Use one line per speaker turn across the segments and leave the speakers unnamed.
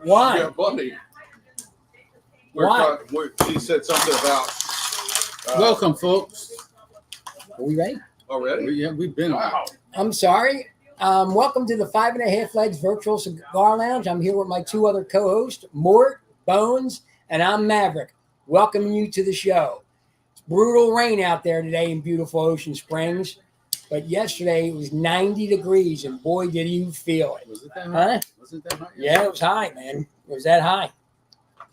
Why?
Yeah, buddy.
Why?
He said something about.
Welcome, folks.
Are we ready?
Already?
We've been.
Wow.
I'm sorry. Welcome to the 5.5 Legs Virtual Cigar Lounge. I'm here with my two other co-hosts, Mort, Bones, and I'm Maverick. Welcoming you to the show. It's brutal rain out there today in beautiful Ocean Springs, but yesterday it was 90 degrees, and boy, did you feel it.
Was it that high?
Huh?
Was it that high?
Yeah, it was high, man. It was that high.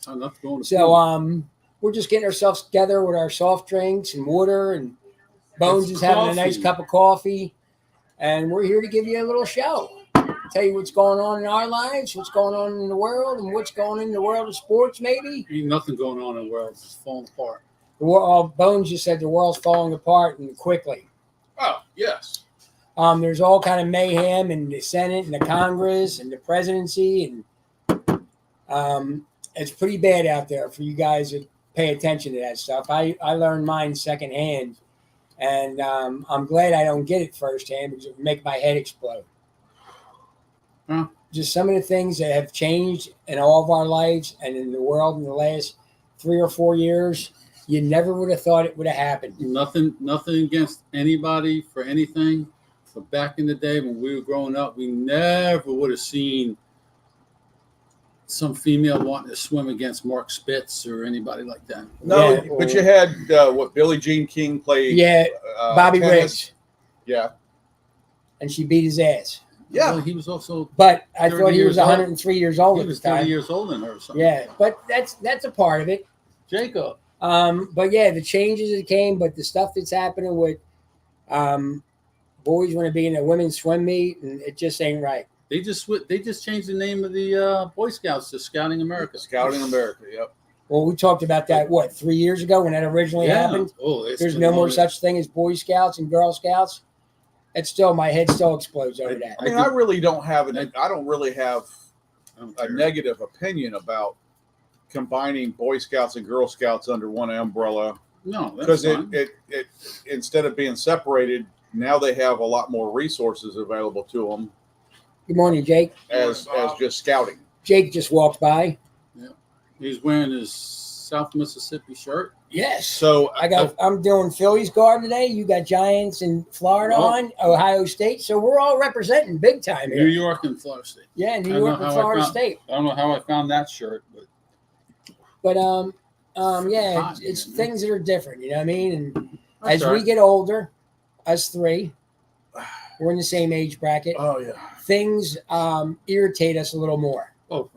Enough going to
So, we're just getting ourselves together with our soft drinks and water, and Bones is having a nice cup of coffee. And we're here to give you a little show. Tell you what's going on in our lives, what's going on in the world, and what's going on in the world of sports, maybe.
Ain't nothing going on in the world. It's falling apart.
Bones just said the world's falling apart and quickly.
Oh, yes.
There's all kind of mayhem in the Senate and the Congress and the presidency. And it's pretty bad out there for you guys to pay attention to that stuff. I learned mine secondhand. And I'm glad I don't get it firsthand because it would make my head explode.
Huh?
Just some of the things that have changed in all of our lives and in the world in the last 3 or 4 years, you never would have thought it would have happened.
Nothing against anybody for anything. But back in the day when we were growing up, we never would have seen some female wanting to swim against Mark Spitz or anybody like that.
No,
Yeah,
but you had Billie Jean King played.
Yeah, Bobby
tennis.
Riggs.
Yeah.
And she beat his ass.
Yeah.
Well, he was also
But I
30
thought he was
years old.
103 years old
he
at
was
the
30
time.
years older than her or something.
Yeah, but that's a part of it.
Jacob.
But yeah, the changes that came, but the stuff that's happening with boys want to be in a women's swim meet, and it just ain't right.
They just changed the name of the Boy Scouts to Scouting America.
Scouting America, yep.
Well, we talked about that, 3 years ago when that originally happened?
Oh,
There's no more such thing as Boy Scouts and Girl Scouts. It's still, my head still explodes over that.
I mean, I really don't have I don't really have a negative opinion about combining Boy Scouts and Girl Scouts under one umbrella.
No,
Because
that's fine.
it instead of being separated, now they have a lot more resources available to them
Good morning, Jake.
as just scouting.
Jake just walked by.
He's wearing his South Mississippi shirt.
Yes.
So
I'm doing Phillies guard today. You got Giants in Florida on, Ohio State. So we're all representing big time here.
New York and Florida State.
Yeah, New York and Florida State.
I don't know how I found that shirt, but
yeah,
hot,
it's
man.
things that are different. You know what I mean? And
That's
as
all
we
right.
get older, us three, we're in the same age bracket.
oh yeah.
Things irritate us a little more.
oh,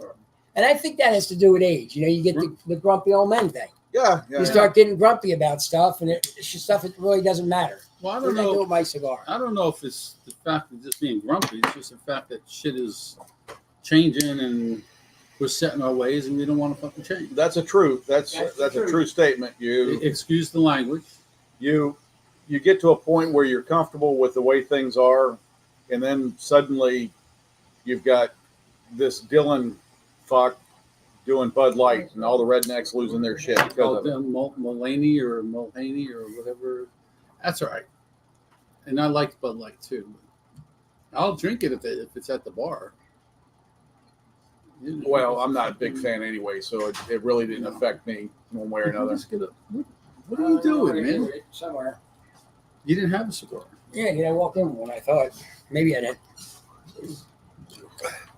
And I think that has to do with age. You know, you get the grumpy old men thing.
Yeah,
You start getting grumpy about stuff, and it's just stuff that really doesn't matter.
well, I
What
don't
did I do
know.
with my cigar?
I don't know if it's the fact of just being grumpy. It's just the fact that shit is changing and we're setting our ways and we don't want to fucking change.
That's a truth. That's
That's
a
true.
true statement.
Excuse the language.
You get to a point where you're comfortable with the way things are, and then suddenly you've got this Dylan fuck doing Bud Light, and all the rednecks losing their shit because of it.
Mullaney or Mulhaney or whatever. That's all right. And I like Bud Light too. I'll drink it if it's at the bar.
Well, I'm not a big fan anyway, so it really didn't affect me one way or another.
What are you doing, man?
Somewhere.
You didn't have a cigar.
Yeah, I walked in when I thought maybe I didn't.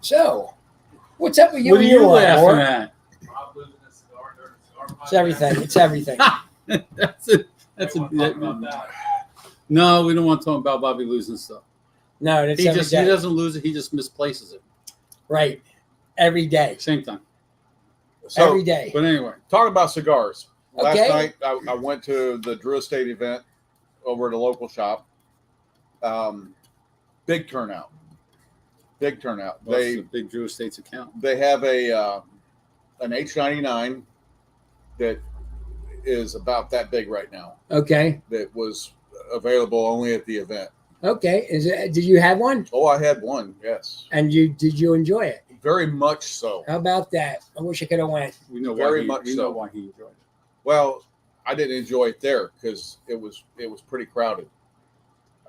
So, what's up with you
What are
and
you
your
laughing
Mort?
at?
It's everything. It's everything.
That's it. No, we don't want to talk about Bobby losing stuff.
No, that's
He
every day.
doesn't lose it. He just misplaces it.
Right. Every day.
Same time.
So,
Every day.
But anyway,
talking about cigars. Last
Okay.
night, I went to the Drew Estate event over at a local shop. Big turnout. Big turnout.
what's the big Drew Estates account?
They have an H99 that is about that big right now.
Okay.
That was available only at the event.
Okay. Did you have one?
Oh, I had one. Yes,
And did you enjoy it?
very much so.
How about that? I wish I could have went.
We know
Very
why he,
much
we know
so.
why he enjoyed it.
Well, I didn't enjoy it there because it was pretty crowded.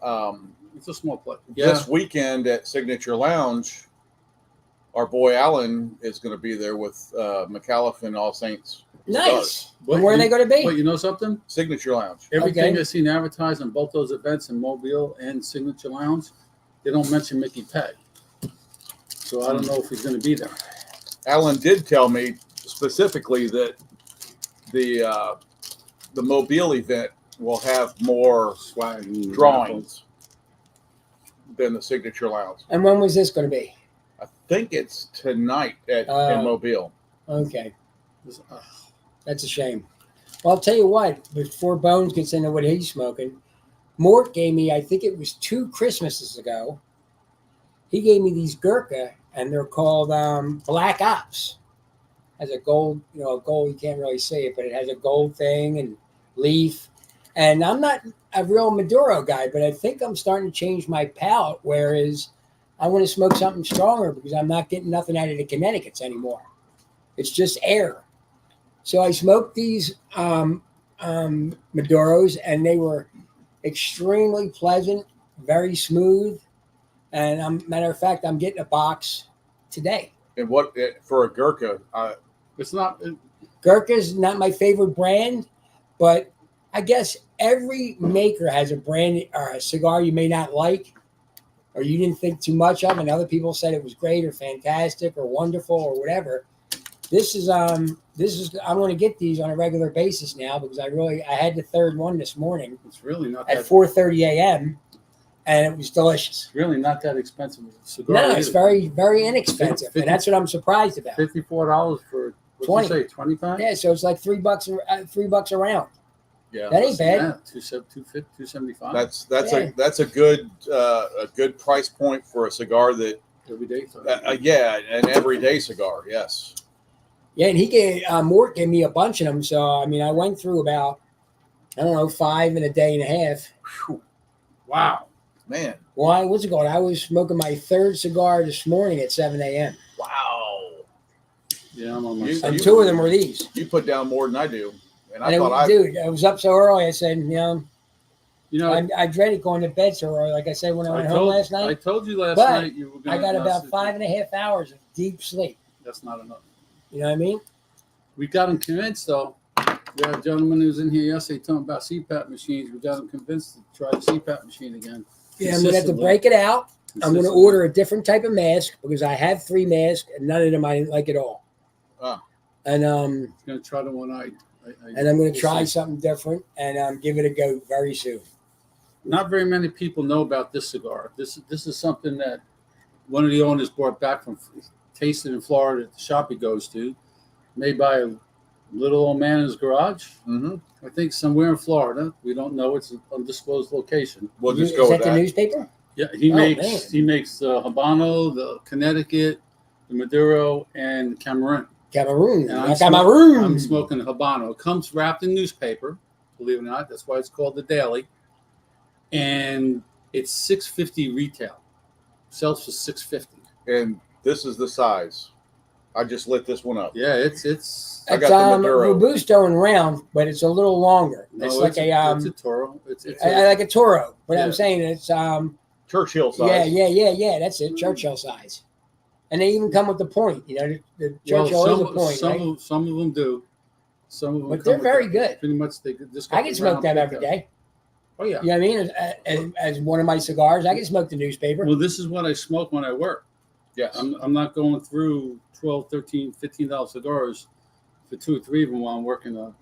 It's a small place.
This weekend at Signature Lounge, our boy Alan is going to be there with McAuliffe and All Saints.
Nice.
But
And where are they going to be?
But you know something?
Signature Lounge.
Everything
Okay.
I've seen advertised on both those events in Mobile and Signature Lounge, they don't mention Mickey Peg. So I don't know if he's going to be there.
Alan did tell me specifically that the Mobile event will have more
Swag and
drawings than the Signature Lounge.
And when was this going to be?
I think it's tonight in Mobile.
Okay.
raffles.
That's a shame. Well, I'll tell you what, before Bones gets into what he's smoking, Mort gave me, I think it was 2 Christmases ago, he gave me these Gurkha, and they're called Black Ops. Has a gold, a gold, you can't really see it, but it has a gold thing and leaf. And I'm not a real Maduro guy, but I think I'm starting to change my palate, whereas I want to smoke something stronger because I'm not getting nothing out of the Connecticut's anymore. It's just air. So I smoked these Maduros, and they were extremely pleasant, very smooth. And matter of fact, I'm getting a box today.
And what for a Gurkha?
It's not.
Gurkha's not my favorite brand, but I guess every maker has a brand or a cigar you may not like, or you didn't think too much of, and other people said it was great or fantastic or wonderful or whatever. This is I'm going to get these on a regular basis now because I had the third one this morning
It's really not
at
that.
4:30 a.m. and it was delicious.
It's really not that expensive a cigar.
No,
either.
it's very, very inexpensive, and that's what I'm surprised about.
$54 for what
20.
you say, 25?
Yeah, so it's like $3, $3 a round.
Yeah,
That ain't bad.
Yeah, 275.
that's a good price point for a cigar that
Every day.
an everyday cigar. Yes.
Yeah, and Mort gave me a bunch of them. So I mean, I went through about 5 in a day and a half.
Whew.
Wow.
Man.
Why? What's it called? I was smoking my third cigar this morning at 7 a.m.
Wow.
Yeah, I'm on my
You-
And
second.
2 of them were these.
You put down more than I do, and I
And
thought
dude, I was up so early. I said,
You know,
I dreaded going to bed so early. Like I said when I went home last
I
night,
told you last
But
night you were going
I got about 5.5 hours of deep sleep.
That's not enough.
You know what I mean?
We got him convinced, though. We had a gentleman who was in here yesterday talking about CPAP machines. We got him convinced to try the CPAP machine again.
Yeah, I'm gonna have to
Consistently.
break it out. I'm going to
Consistently.
order a different type of mask because I have 3 masks and none of them I didn't like at all.
Ah.
And
He's going to try the one I
and I'm going
we'll
to try
see.
something different and give it a go very soon.
Not very many people know about this cigar. This is something that one of the owners brought back from tasted in Florida at the shop he goes to, made by a little old man in his garage.
Mm-hmm.
I think somewhere in Florida. We don't know. It's an undisclosed location.
We'll just
Is
go
that
with
the
that.
newspaper?
Yeah, he
Oh,
makes
man.
the Habano, the Connecticut, the Maduro, and the Cameroon.
Cameroon.
And I'm
Cameroon.
smoking the Habano. It comes wrapped in newspaper, believe it or not. That's why it's called the Daily. And it's $6.50 retail. Sells for $6.50.
And this is the size. I just lit this one up.
Yeah, it's
I
It's
got the Maduro.
Robusto and round, but it's a little longer.
no,
It's like
it's a Toro. It's
I like a Toro, but
Yeah.
I'm saying it's
Churchill size.
yeah. That's it, Churchill size. And they even come with the point. The Churchill is a point, right?
some of them do. Some of them,
But they're
come with
very
that.
good.
Pretty much, they just.
I can smoke them every day.
Oh yeah.
You know what I mean? As one of my cigars, I can smoke the newspaper.
Well, this is what I smoke when I work.
Yes.
I'm not going through $12, $13, $15 cigars for 2 or 3 of them while I'm working a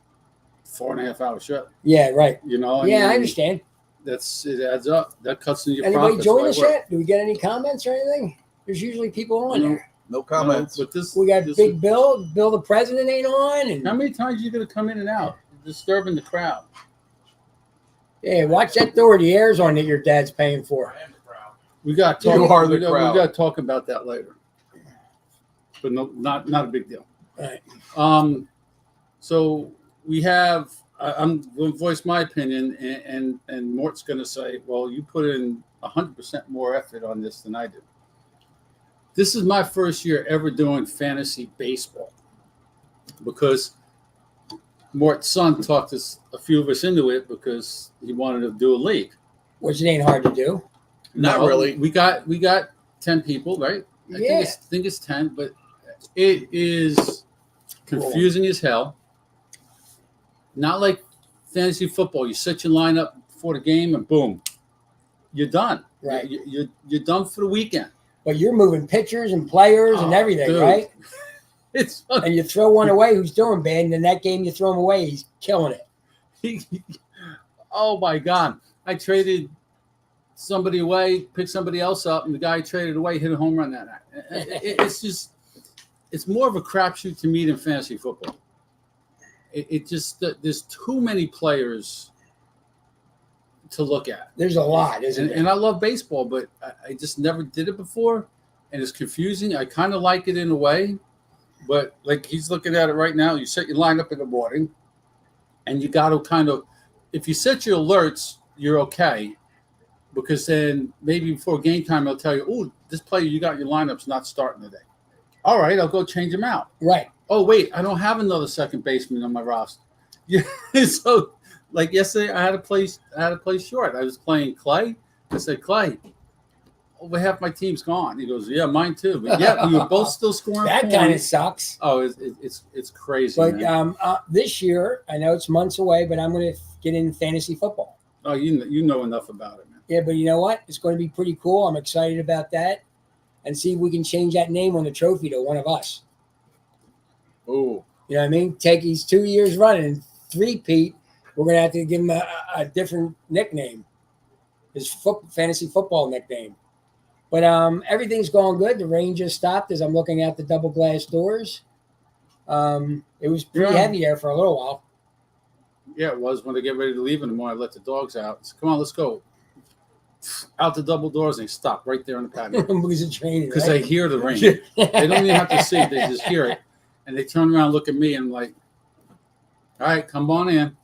4.5 hour shift.
Yeah, right.
You know.
Yeah, I
mean,
understand.
It adds up. That cuts in your
Anybody
profits.
join
while I
us
work.
yet? Do we get any comments or anything? There's usually people on
No.
there.
No comments.
No, but this,
We got
this
Big Bill. Bill the president ain't on,
How
and
many times are you going to come in and out? You're disturbing the crowd.
yeah, watch that door. The air's on that your dad's paying for.
We got
You
talk,
are the
we got,
crowd.
We got to talk about that later. But no, not a big deal.
Right.
So we have. I'm going to voice my opinion, and Mort's going to say, "Well, you put in 100% more effort on this than I did." This is my first year ever doing fantasy baseball because Mort's son talked us, a few of us, into it because he wanted to do a league.
Which it ain't hard to do.
Not really.
We got 10 people, right?
Yeah.
think it's 10, but it is confusing as hell. Not like fantasy football. You set your lineup before the game and boom, you're done.
Right.
You're done for the weekend.
But you're moving pitchers and players and everything,
dude.
right?
It's funny.
And you throw one away who's doing bad, and in that game you throw him away, he's killing it.
Oh my God. I traded somebody away, picked somebody else up, and the guy I traded away hit a home run that night. It's just, it's more of a crapshoot to me than fantasy football. It just, there's too many players to look at.
There's a lot, isn't there?
And I love baseball, but I just never did it before, and it's confusing. I kind of like it in a way, but like he's looking at it right now. You set your lineup in the morning, and you got to kind of, if you set your alerts, you're okay, because then maybe before game time they'll tell you, oh, this player you got your lineup's not starting today. All right, I'll go change him out.
Right.
Oh wait, I don't have another second baseman on my roster. Yeah, so like yesterday, I had to play short. I was playing Clay. I said, Clay, over half my team's gone. He goes, yeah, mine too. But yeah, we were both still scoring.
That kind of sucks.
Oh, it's crazy.
But
man.
this year, I know it's months away, but I'm going to get in fantasy football.
Oh, you know enough about it, man.
Yeah, but you know what? It's going to be pretty cool. I'm excited about that, and see if we can change that name on the trophy to one of us.
Ooh.
You know what I mean? Take these 2 years running, three-peat. We're going to have to give him a different nickname, his fantasy football nickname. But everything's going good. The rain just stopped as I'm looking out the double glass doors. It was pretty heavy there for a little while.
Yeah, it was. When they get ready to leave in the morning, I let the dogs out. I said, come on, let's go. Out the double doors, and they stop right there on the patio.
Because it's raining.
Because they hear the rain. They don't even have to see it. They just hear it. And they turn around, look at me, and I'm like, all right, come on in.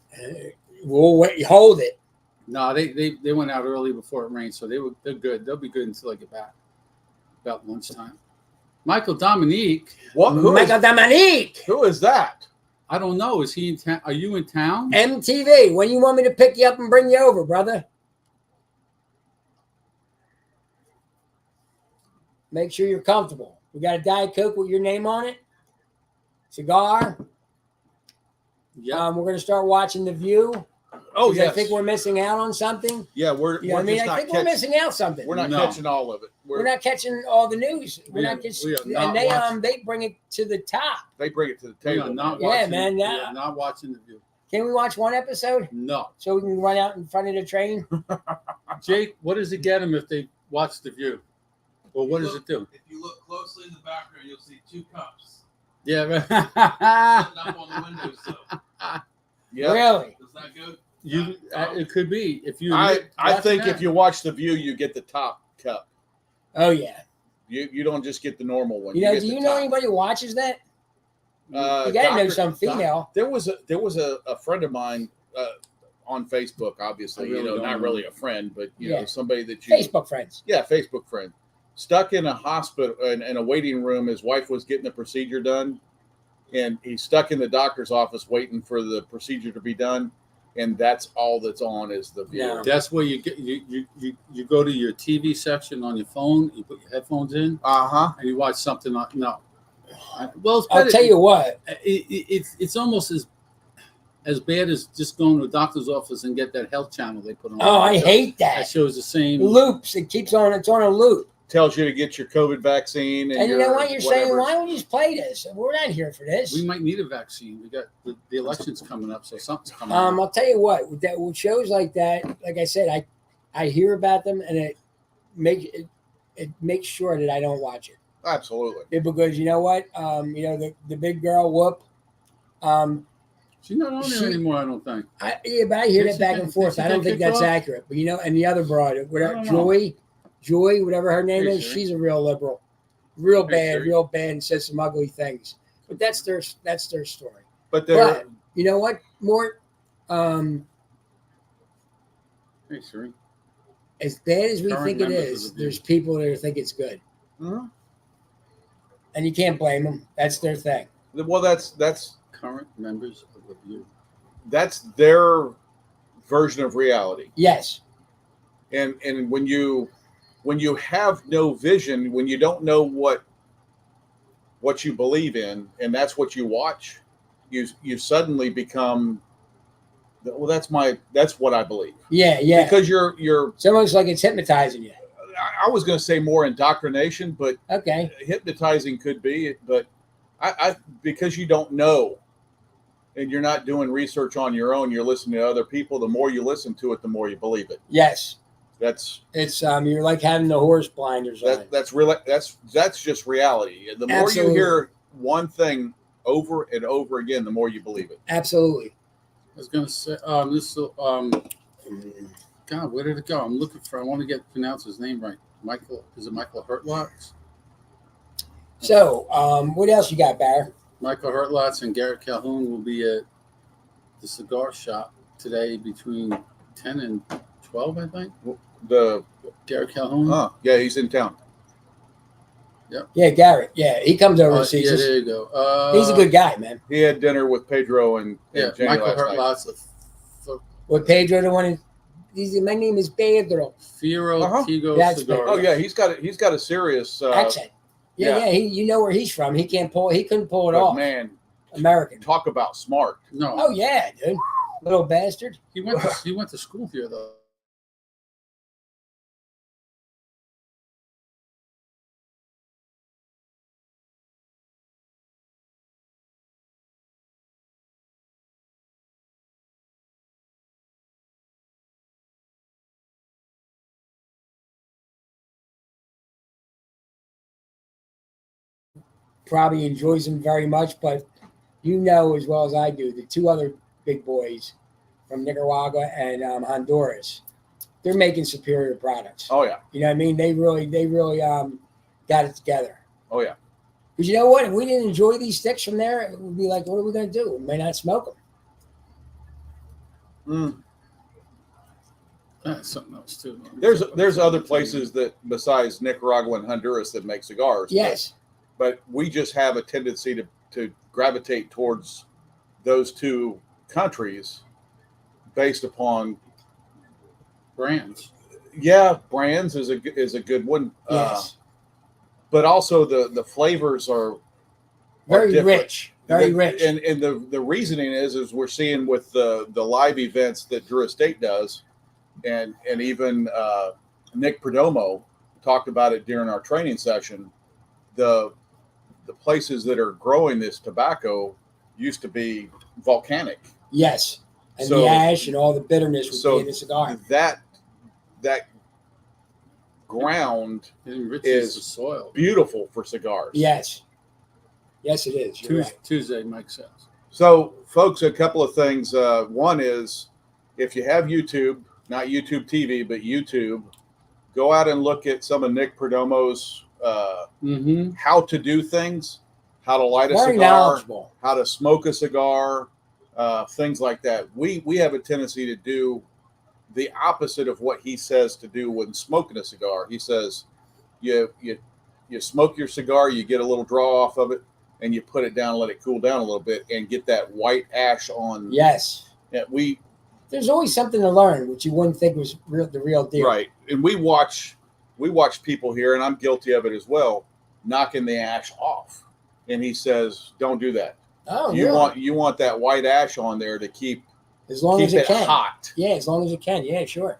We'll wait, hold it.
No, they went out early before it rained, so they're good. They'll be good until I get back about lunchtime. Michael Dominique.
What?
Michael Dominique.
Who is that?
I don't know. Is he in town? Are you in town?
MTV. When you want me to pick you up and bring you over, brother? Make sure you're comfortable. We got a Diet Coke with your name on it. Cigar.
Yeah.
We're going to start watching The View.
Oh,
yeah.
yes.
I think we're missing out on something.
Yeah, we're
You know what I mean?
just
I
not
think we're missing out something.
We're not
No.
catching all of it.
We're not catching all the news. We're not
we are not
and they
watching.
they bring it to the top.
They bring it to the
We
table.
are not
Yeah,
watching,
man,
We
yeah.
are not watching The View.
Can we watch one episode
No.
so we can run out in front of the train?
Jake, what does it get them if they watch The View? Well, what does it do?
If you look closely in the background, you'll see two cups
Yeah.
sitting up on the windowsill.
Yeah.
Really?
Does that go?
It could be if you.
I
watch
think
that.
if you watch The View, you get the top cup.
Oh yeah.
You don't just get the normal one.
You know?
get
Do
the
you know
top.
anybody who watches that? You got to know
Doctor-
some female.
There was a friend of mine on Facebook. Obviously,
I really don't
not
know.
really a friend, but
Yeah.
know somebody that you
Facebook friends.
Yeah, Facebook friend. Stuck in a hospital in a waiting room. His wife was getting the procedure done, and he's stuck in the doctor's office waiting for the procedure to be done. And that's all that's on is The View.
No.
That's where you get you go to your TV section on your phone. You put your headphones in and you watch something. No. Well, it's better.
I'll tell you what.
It's almost as bad as just going to a doctor's office and get that health channel they put on.
Oh, I hate
That
that.
shows the same.
Loops. It keeps on. It's on a loop.
Tells you to get your COVID vaccine.
And you know
your
what? You're saying,
whatever.
why don't you just play this? We're not here for this.
We might need a vaccine. We got the elections coming up, so something's coming up.
I'll tell you what. With shows like that, like I said, I hear about them, and it makes sure that I don't watch it.
Absolutely.
Because you know what? The big girl Whoop.
She's not on there anymore, I don't think.
But I hear
Did
that
she
back
get-
and forth.
did she
I don't
get
think
kicked
that's
off?
accurate. But and the other broad, whatever,
I don't know.
Joy, whatever her name
Hey,
is,
Sherry.
she's a real liberal, real
Hey,
bad, and says some ugly things. But that's their story.
But they're
But you know what, Mort?
Hey, Siri.
As bad as we
Current
think it
members of
is,
the View.
there's people that think it's good,
Mhm.
and you can't blame them. That's their thing.
well, that's
Current members of the View.
that's their version of reality.
Yes.
And when you when you have no vision, when you don't know what you believe in, and that's what you watch, you suddenly become, well, that's what I believe.
Yeah, yeah.
Because you're
It's almost like it's hypnotizing you.
I was going to say more indoctrination, but
Okay.
hypnotizing could be. But I because you don't know, and you're not doing research on your own, you're listening to other people. The more you listen to it, the more you believe it.
Yes.
It's
you're like having the horse blinders on.
That's just reality. The more
Absolutely.
you hear one thing over and over again, the more you believe it.
Absolutely.
I was gonna say God, where did it go? I'm looking for. I want to pronounce his name right. Michael, is it Michael Hertlots?
So, what else you got, Barry?
Michael Hertlots and Garrett Calhoun will be at the cigar shop today between 10 and 12, I think.
The
Garrett Calhoun.
yeah, he's in town.
Yeah, Garrett. Yeah, he comes over and sees
yeah,
us.
there you go.
He's a good guy, man.
He had dinner with Pedro and Jenny
Michael
last night.
Hertlots.
With Pedro, the one. My name is Pedro.
Firo Tigo
That's
cigar.
Oh yeah, he's got a serious
Accent. Yeah. You know where he's from. He couldn't pull it off.
Man,
American.
talk about smart.
No.
Oh yeah, dude. Little bastard.
He went to school here though.
Probably enjoys him very much, but you know as well as I do, the two other big boys from Nicaragua and Honduras, they're making superior products.
Oh yeah.
You know what I mean? They really got it together.
Oh yeah.
Because you know what? If we didn't enjoy these sticks from there, it would be like, what are we going to do? We may not smoke them.
That's something else too.
There's other places that besides Nicaragua and Honduras that make cigars.
Yes.
But we just have a tendency to gravitate towards those two countries based upon
brands.
Yeah, brands is a good one.
Yes.
But also the flavors are
very
different.
rich. Very rich.
And the reasoning is we're seeing with the live events that Drew Estate does, and even Nick Perdomo talked about it during our training session. The places that are growing this tobacco used to be volcanic.
Yes. And the ash and all the bitterness would be in the cigar.
That ground
is the soil.
Beautiful for cigars.
Yes. Yes, it is.
Tuesday, Mike says.
So, folks, a couple of things. One is if you have YouTube, not YouTube TV, but YouTube, go out and look at some of Nick Perdomo's how to do things, how to light a cigar, how to smoke a cigar, things like that. We have a tendency to do the opposite of what he says to do when smoking a cigar. He says you smoke your cigar, you get a little draw off of it, and you put it down and let it cool down a little bit and get that white ash on.
Yes.
Yeah,
there's always something to learn, which you wouldn't think was the real deal.
Right. And we watch people here, and I'm guilty of it as well, knocking the ash off. And he says, don't do that.
Oh,
you want that white ash on there to keep
as long as it can.
Hot.
Yeah, as long as it can. Yeah, sure.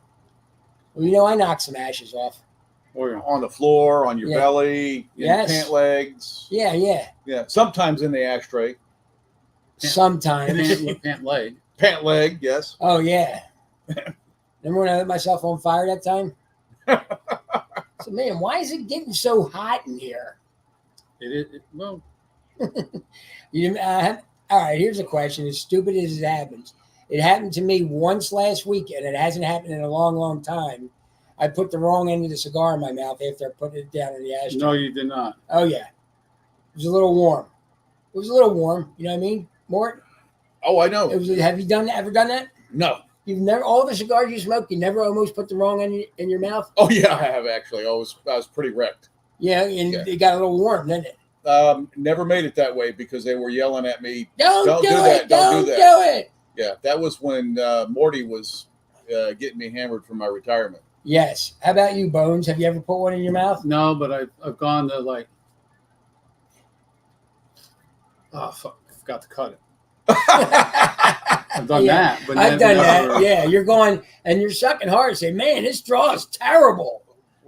Well, I knock some ashes off.
Or on the floor, on your belly, in your pant legs.
Yeah, yeah.
Yeah. Sometimes in the ashtray.
Sometimes.
Pant leg.
Pant leg, yes.
Oh, yeah. Remember when I lit myself on fire that time? So, man, why is it getting so hot in here?
Well.
All right, here's a question. As stupid as it happens. It happened to me once last week, and it hasn't happened in a long, long time. I put the wrong end of the cigar in my mouth after I put it down in the ashtray.
No, you did not.
Oh, yeah. It was a little warm. You know what I mean, Mort?
Oh, I know.
Have you ever done that?
No.
You've never, all the cigars you smoke, you never almost put the wrong end in your mouth?
Oh, yeah, I have actually. I was pretty wrecked.
Yeah, and it got a little warm, didn't it?
Never made it that way because they were yelling at me.
Don't do it. Don't do it.
Yeah, that was when Morty was getting me hammered for my retirement.
Yes. How about you, Bones? Have you ever put one in your mouth?
No, but I've gone to like. Oh fuck! I forgot to cut it. I've done
Yeah,
that, but
I've done
never-
that. Yeah, you're going and you're sucking hard. Say, man, this straw is terrible.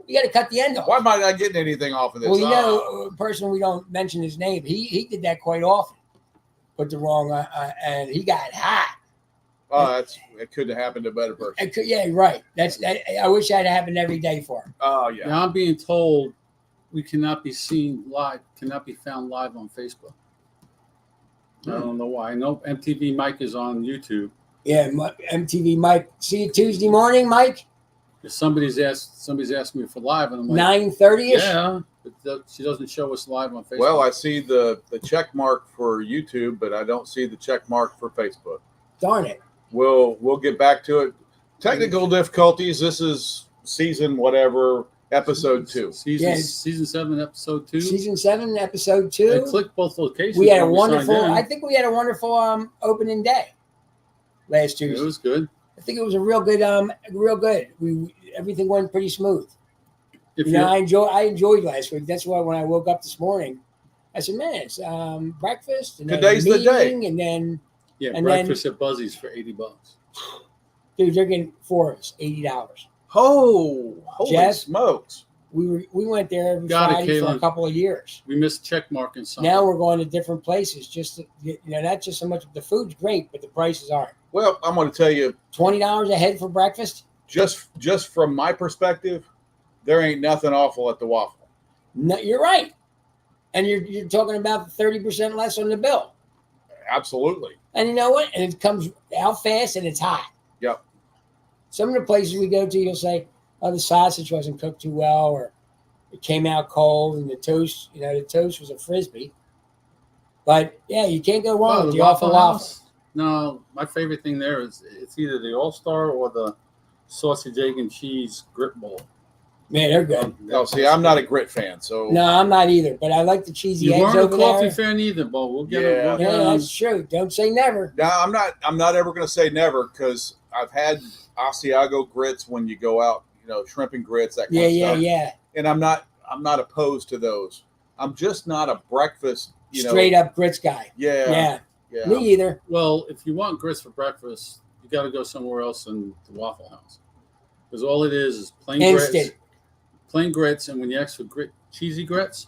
You got to cut the end off.
Why am I not getting anything off of this?
Well, you know, a person we don't mention his name. He did that quite often. Put the wrong and he got hot.
It couldn't have happened to a better person.
Yeah, right. I wish that happened every day for him.
Oh yeah.
Now I'm being told we cannot be seen live, cannot be found live on Facebook. I don't know why. I know MTV Mike is on YouTube.
Yeah, MTV Mike. See you Tuesday morning, Mike.
If somebody's asked me for live, and I'm like,
9:30ish.
yeah, but she doesn't show us live on Facebook.
Well, I see the check mark for YouTube, but I don't see the check mark for Facebook.
Darn it.
We'll get back to it. Technical difficulties. This is season whatever, episode 2.
Season 7, episode 2.
Season 7, episode 2.
I clicked both locations.
We had a
when
wonderful.
signed in.
I think we had a wonderful opening day last Tuesday.
It was good.
I think it was a real good. Real good. Everything went pretty smooth.
If
You know,
you
I enjoyed last week. That's why when I woke up this morning, I said, "Man, it's breakfast and then a
Today's the day.
meeting, and then and
breakfast at Buzzy's for $80.
dude, they're getting 4 of us $80.
Oh, holy
Jeff?
smokes!
We went there every
Got it,
Friday for a
Caitlin.
couple of years.
We missed check marking something.
Now we're going to different places. Just to, not just so much. The food's great, but the prices aren't.
Well, I'm going to tell you,
$20 a head for breakfast.
just from my perspective, there ain't nothing awful at the waffle.
No, you're right, and you're talking about 30% less on the bill.
Absolutely.
And you know what? And it comes out fast and it's hot.
Yep.
Some of the places we go to, you'll say, "Oh, the sausage wasn't cooked too well," or "It came out cold," and the toast was a frisbee. But yeah, you can't go wrong with the Waffle House.
No, my favorite thing there is it's either the All-Star or the sausage, egg, and cheese grit bowl.
Man, they're good.
No, see, I'm not a grit fan, so
No, I'm not either, but I like the cheesy
You
eggs
weren't a
over
coffee
there.
fan either, but we'll get
Yeah.
it.
Yeah, that's true. Don't say never.
no, I'm not ever going to say never because I've had Asiago grits when you go out, shrimp and grits, that kind
Yeah,
of
yeah,
stuff.
yeah.
And I'm not opposed to those. I'm just not a breakfast,
Straight up grits guy.
Yeah.
Yeah. Me either.
Well, if you want grits for breakfast, you got to go somewhere else than the Waffle House, because all it is plain
Instant.
grits, and when you ask for cheesy grits,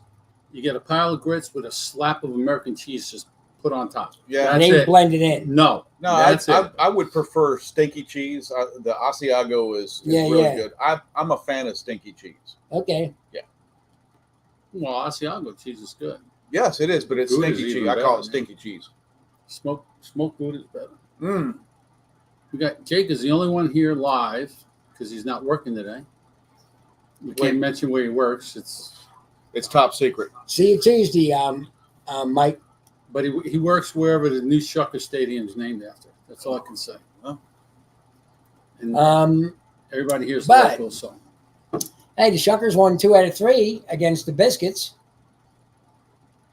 you get a pile of grits with a slap of American cheese just put on top.
Yeah.
And
That's
they
it.
blend it in.
No, that's it.
I would prefer stinky cheese. The Asiago is really good. I'm a fan of stinky cheese.
Okay.
Well, Asiago cheese is good.
Yes, it is, but it's
Gouda is
stinky
even
cheese. I
better,
call it
man.
stinky cheese.
Smoked Gouda is better.
Mm.
We got Jake is the only one here live because he's not working today. We can't mention where he works.
It's top secret.
See you Tuesday, Mike.
But he works wherever the new Shucker Stadium is named after. That's all I can say.
Oh.
And everybody here's
but-
local, so
Hey, the Shuckers won 2 out of 3 against the Biscuits.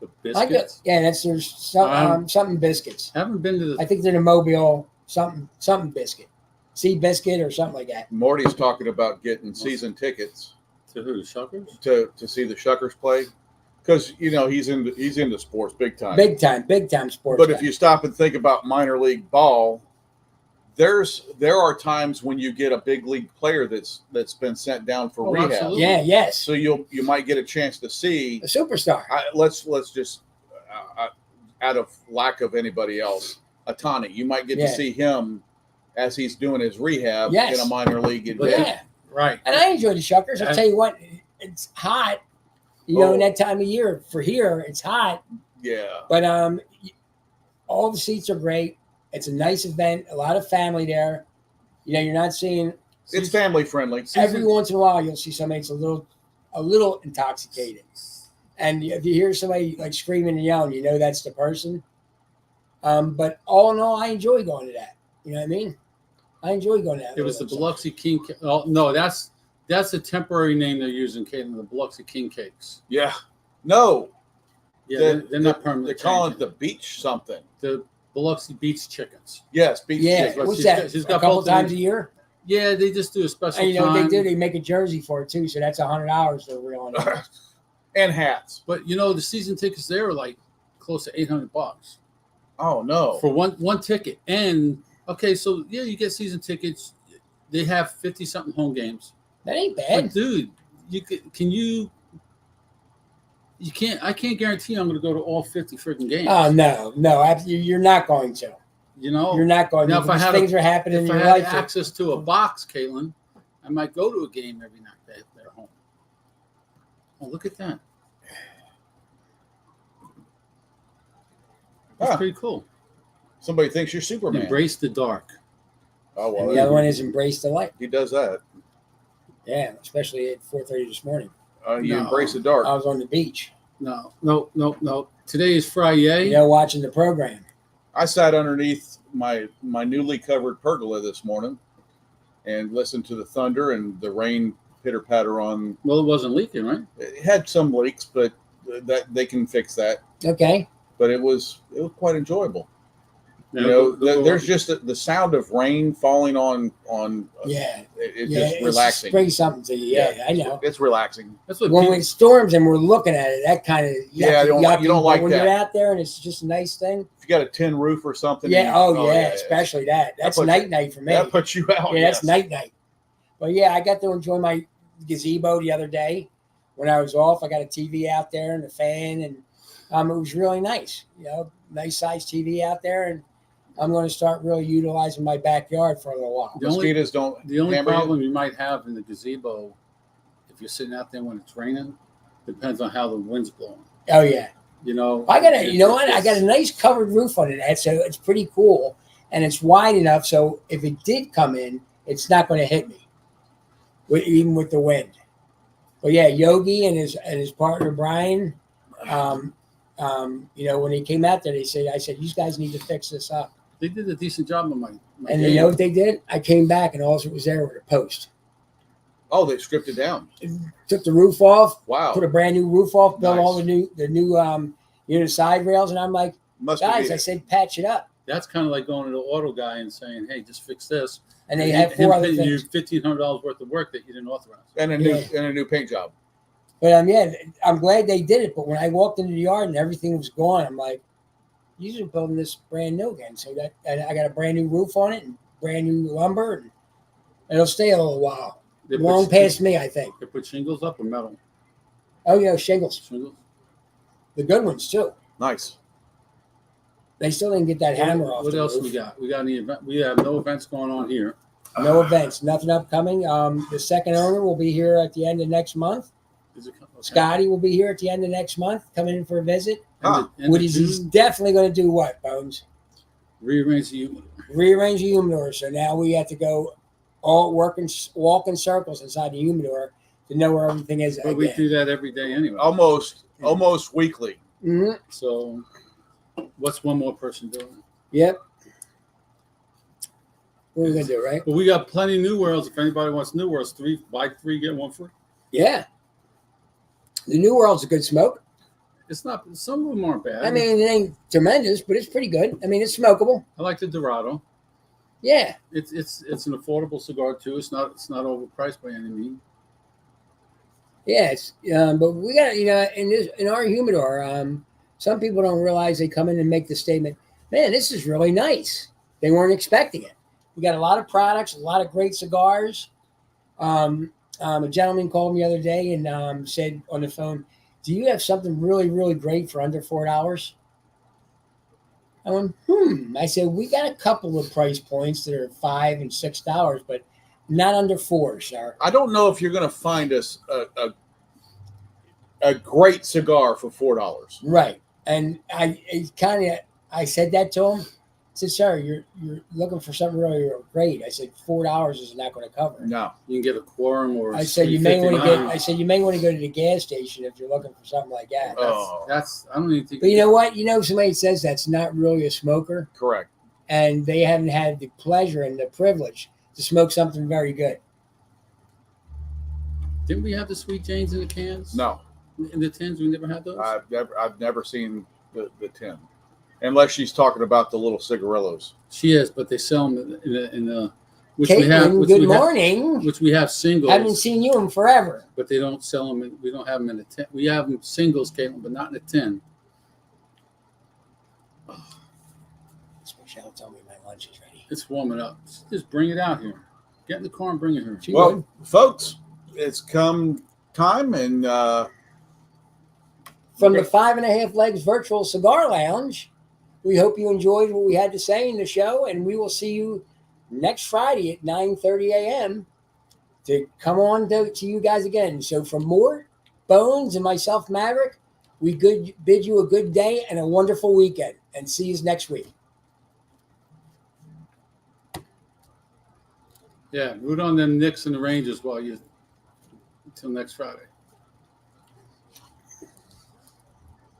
the
I go,
biscuits.
yeah, that's their something biscuits.
Haven't been to
I
the.
think they're the Mobile something biscuit, Sea Biscuit or something like that.
Morty's talking about getting season tickets
To who? Shuckers?
to see the Shuckers play because he's into sports big time.
Big time sports.
But
guy.
if you stop and think about minor league ball, there are times when you get a big league player that's been sent down for rehab.
Absolutely.
yes,
So you might get a chance to see.
a superstar.
Let's just out of lack of anybody else, Atani. You might get to see him as he's doing his rehab in a minor league.
But
Yeah,
Right.
and I enjoy the Shuckers. I'll tell you what, it's hot. In that time of year for here, it's hot.
Yeah.
But all the seats are great. It's a nice event. A lot of family there. You're not seeing.
It's family friendly.
Every once in a while, you'll see somebody that's a little intoxicated, and if you hear somebody like screaming and yelling, that's the person. But all in all, I enjoy going to that. You know what I mean? I enjoy going to that.
It was the Biloxi King. Oh no, that's a temporary name they're using, Caitlin. The Biloxi King Cakes.
Yeah. No.
Yeah, they're not permanent.
They're calling it
changing.
the beach something.
The Biloxi Beach Chickens.
Yes, beach
Yeah,
chicken.
what's
she's
that?
got- she's
a
got
couple
both
times
names.
a year.
Yeah, they just do a special
And you know what
time.
they do? They make a jersey for it too, so that's $100 they're reeling in.
And hats.
But you know, the season tickets there are like close to $800
Oh no.
for one ticket. And okay, so yeah, you get season tickets. They have 50-something home games.
That ain't
But
bad.
dude, you can't. I can't guarantee I'm going to go to all 50 freaking games.
Oh no, you're not going to.
You know,
You're not going
Now,
to.
if I
Because
had
things are happening in
if I
your
had
life.
access to a box, Caitlin, I might go to a game every night at their home. Oh, look at that. That's
Huh.
pretty cool.
Somebody thinks you're Superman.
Embrace the dark.
Oh
And
well,
the other one is embrace the light.
he does that.
Yeah, especially at 4:30 this morning.
You
No.
embrace the dark.
I was on the beach,
No. Today is Friday.
you know, watching the program.
I sat underneath my newly covered pergola this morning and listened to the thunder and the rain pitter patter on.
Well, it wasn't leaking, right?
It had some leaks, but that they can fix that.
Okay.
But it was quite enjoyable.
Yeah,
You know,
go-
there's just the sound of rain falling on.
Yeah.
It's
Yeah.
just
It
relaxing.
brings something to you. Yeah, I know.
It's relaxing.
That's what
When
people,
it storms and we're looking at it, that kind of
Yeah, you don't like
when
that.
you're out there and it's just a nice thing.
If you got a tin roof or something.
Yeah.
you-
Especially that. That's
puts
night for me.
That puts you out.
Yeah, that's
yes.
night. But yeah, I got to enjoy my gazebo the other day when I was off. I got a TV out there and a fan, and it was really nice. You know, nice size TV out there, and I'm going to start really utilizing my backyard for a little while.
The only-
Mosquitoes don't.
the only
hammer you.
problem you might have in the gazebo, if you're sitting out there when it's raining, depends on how the wind's blowing.
Oh yeah,
You know,
I got a.
It-
You know what? I got a
it's-
nice covered roof on it, so it's pretty cool, and it's wide enough so if it did come in, it's not going to hit me, even with the wind. But yeah, Yogi and his partner Brian, you know, when they came out there, I said, you guys need to fix this up.
They did a decent job on my
And
game.
you know what they did? I came back and all that was there were a post.
Oh, they stripped it down.
Took the roof off,
Wow.
put a brand new roof off, built
Nice.
all the new you know, side rails, and I'm like,
Must
guys,
be.
I said, patch it up.
That's kind of like going to the auto guy and saying, "Hey, just fix this."
And they had four other
paying you
things.
$1,500 worth of work that you didn't authorize.
and a new paint job.
But yeah, I'm glad they did it. But when I walked into the yard and everything was gone, I'm like, you're building this brand new again. So that and I got a brand new roof on it and brand new lumber, and it'll stay a little while.
They put-
Long past me, I think.
They put shingles up or metal
Oh yeah, shingles,
shingles.
the good ones too.
Nice.
They still didn't get that hammer off.
What
the
else
roof.
we got? We got any event? We have no events going on here.
No events, nothing upcoming. The second owner will be here at the end of next month.
Is it okay.
Scotty will be here at the end of next month, coming in for a visit.
End of
Woody's he's
June,
definitely going to do what, Bones?
rearrange the humidor.
Rearrange the humidor. So now we have to go walk in circles inside the humidor to know where everything is.
But we
again.
do that every day anyway.
Almost weekly.
Mhm.
So, what's one more person doing?
Yep. What are we going to do, right?
But we got plenty of New Worlds. If anybody wants New Worlds, buy 3 get 1 free.
Yeah. The New World's a good smoke.
It's not. Some of them aren't bad.
I mean, it ain't tremendous, but it's pretty good. I mean, it's smokable.
I like the Dorado.
Yeah.
It's an affordable cigar too. It's not overpriced by any means.
Yeah, but we got in our humidor. Some people don't realize they come in and make the statement, "Man, this is really nice." They weren't expecting it. We got a lot of products, a lot of great cigars. A gentleman called me the other day and said on the phone, "Do you have something really, really great for under $4?" I went, I said, "We got a couple of price points that are $5 and $6, but not under $4, sir."
I don't know if you're going to find us a great cigar for $4.
Right. And I said that to him. I said, "Sir, you're looking for something really, really great." I said, $4 is not going to cover it.
No.
You can get a quorum or.
I said you may want to get.
$3.59.
I said you may want to go to the gas station if you're looking for something like that.
Oh,
That's. I don't even think.
But you know what? Somebody says that's not really a smoker,
correct.
and they haven't had the pleasure and the privilege to smoke something very good.
Didn't we have the Sweet Janes in the cans?
No,
In the tins, we never had those.
I've never seen the tin, unless she's talking about the little cigarillos.
She is, but they sell them in the which we have,
Caitlin, good morning.
which we have singles.
Haven't seen you in forever.
But they don't sell them. We don't have them in a tin. We have them singles, Caitlin, but not in a tin.
Michelle told me my lunch is ready.
It's warming up. Just bring it out here. Get in the car and bring it here.
She
Well,
would.
folks, it's come time, and
From the 5.5 Legs Virtual Cigar Lounge, we hope you enjoyed what we had to say in the show, and we will see you next Friday at 9:30 a.m. to come on to you guys again. So from Mort, Bones, and myself, Maverick, we bid you a good day and a wonderful weekend, and see you next week.
Yeah, root on them Knicks and the Rangers until next Friday.